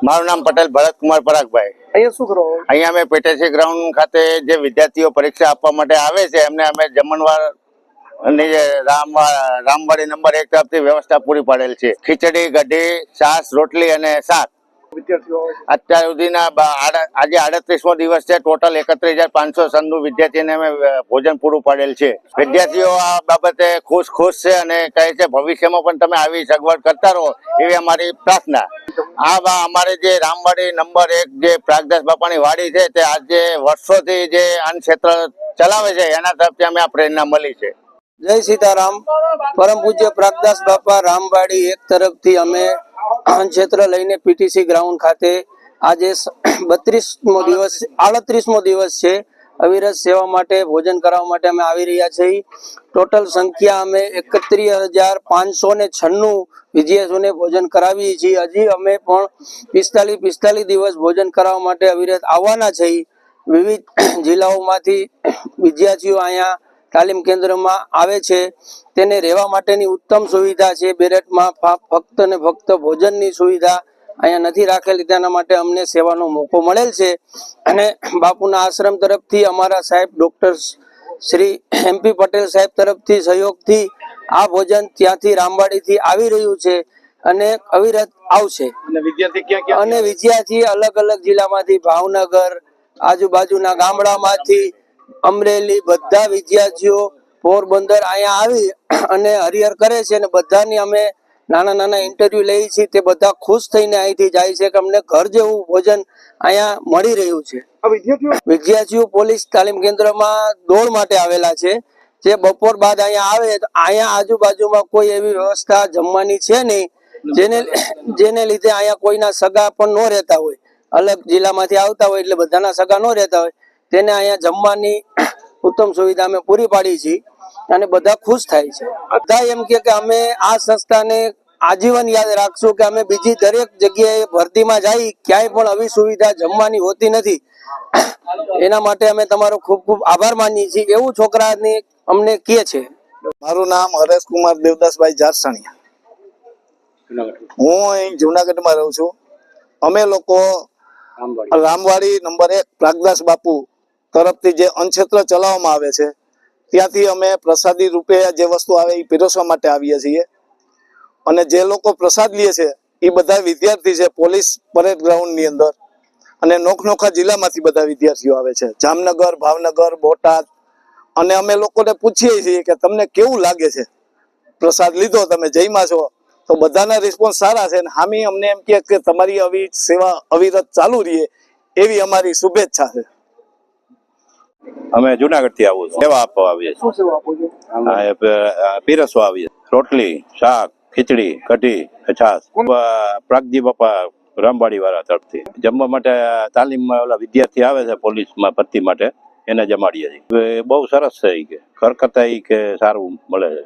મારું નામ પટેલ ભરતકુમાર પરાગભાઈ। અહીંયા શું કરો? અહીંયા અમે પેટેસી ગ્રાઉન્ડ ખાતે જે વિદ્યાર્થીઓ પરીક્ષા આપવા માટે આવે છે એમને અમે જમણવાર અને રામવાડી નંબર 1 તરફથી વ્યવસ્થા પૂરી પાડેલ છે। ખીચડી, કઢી, છાશ, રોટલી અને શાક। અત્યાર સુધીના આજે 38મો દિવસ છે। ટોટલ 31,500 વિદ્યાર્થીને અમે ભોજન પૂરું પાડેલ છે। વિદ્યાર્થીઓ આ બાબતે ખુશ છે અને કહે છે ભવિષ્યમાં પણ તમે આવી સગવડ કરતા રહો એવી અમારી પ્રાર્થના। અમારે જે રામવાડી નંબર 1 જે પ્રાગદાસ બાપાની વાડી છે તે આજે વર્ષોથી જે અન્ન ક્ષેત્ર ચલાવે છે એના તરફથી અમે આ પ્રેરણા મળી છે। જય સીતારામ। પરમ પૂજ્ય પ્રાગદાસ બાપા રામવાડી 1 તરફથી અમે અન્ન ક્ષેત્ર લઈને પીટીસી ગ્રાઉન્ડ ખાતે આજે 38મો દિવસ છે। અવિરત સેવા માટે ભોજન કરાવવા માટે અમે આવી રહ્યા છીએ। ટોટલ સંખ્યા અમે 31,596 વિદ્યાર્થીઓને ભોજન કરાવીએ છીએ। હજી અમે પણ 45 દિવસ ભોજન કરાવવા માટે અવિરત આવવાના છીએ। વિવિધ જિલ્લાઓમાંથી વિદ્યાર્થીઓ અહીંયા તાલીમ કેન્દ્રમાં આવે છે। તેને રહેવા માટેની ઉત્તમ સુવિધા છે। બેરેટમાં ફક્ત ને ફક્ત ભોજનની સુવિધા અહીંયા નથી રાખેલી, તેના માટે અમને સેવાનો મોકો મળેલ છે। અને બાપુના આશ્રમ તરફથી અમારા સાહેબ ડોક્ટર શ્રી MP પટેલ સાહેબ તરફથી સહયોગથી આ ભોજન ત્યાંથી રામવાડીથી આવી રહ્યું છે અને અવિરત આવશે। અને વિદ્યાર્થી અલગ અલગ જિલ્લામાંથી, ભાવનગર, આજુબાજુના ગામડામાંથી, અમરેલી, બધા વિદ્યાર્થીઓ પોરબંદર અહીંયા આવી અને હરિહર કરે છે અને બધાની અમે નાના ઇન્ટરવ્યુ લઈએ છીએ। તે બધા ખુશ થઈને અહીંથી જાય છે કે અમને ઘર જેવું ભોજન અહીંયા મળી રહ્યું છે। વિદ્યાર્થીઓ પોલીસ તાલીમ કેન્દ્રમાં દોડ માટે આવેલા છે। જે બપોર બાદ અહીંયા આવે તો અહીંયા આજુબાજુમાં કોઈ એવી વ્યવસ્થા જમવાની છે નહીં, જેને લીધે અહીંયા કોઈના સગા પણ ન રહેતા હોય, અલગ જિલ્લામાંથી આવતા હોય એટલે બધાના સગા ન રહેતા હોય, તેને અહીંયા જમવાની ઉત્તમ સુવિધા અમે પૂરી પાડી છીએ અને બધા ખુશ થાય છે। બધા એમ કે અમે આ સંસ્થાને આજીવન યાદ રાખશું કે અમે બીજી દરેક જગ્યાએ ભરતીમાં જઈ ક્યાંય પણ આવી સુવિધા જમવાની હોતી નથી। એના માટે અમે તમારો ખૂબ ખૂબ આભાર માનીએ છીએ એવું છોકરાને અમને કહે છે। મારું નામ હરેશકુમાર દેવદાસભાઈ જારસાણીયા। હું અહીં જુનાગઢમાં રહું છું। અમે લોકો રામવાડી નંબર 1 પ્રાગદાસ બાપુ તરફથી જે અન્ન ક્ષેત્ર ચલાવવામાં આવે છે ત્યાંથી અમે પ્રસાદી રૂપે જે વસ્તુ આવે એ પીરસવા માટે આવીએ છીએ। અને જે લોકો પ્રસાદ લે છે એ બધા વિદ્યાર્થી છે પોલીસ પરેડ ગ્રાઉન્ડની અંદર, અને નોખા જિલ્લામાંથી બધા વિદ્યાર્થીઓ આવે છે, જામનગર, ભાવનગર, બોટાદ। અને અમે લોકોને પૂછીએ છીએ કે તમને કેવું લાગે છે, પ્રસાદ લીધો, તમે જઈમાં છો? તો બધાના રિસ્પોન્સ સારા છે। હામી અમને એમ કહે કે તમારી આવી સેવા અવિરત ચાલુ રહે એવી અમારી શુભેચ્છા છે। અમે જુનાગઢ થી આવું સેવા આપવા આવીએ છીએ, પીરસવા આવીએ। રોટલી, શાક, ખીચડી, કઢી, છાશ પ્રાગજી બાપા રામવાડી વાળા તરફથી જમવા માટે તાલીમમાં ઓલા વિદ્યાર્થી આવે છે પોલીસમાં ભરતી માટે, એને જમાડીએ છીએ। બહુ સરસ છે, કે ઘર કરતા કે સારું મળે છે।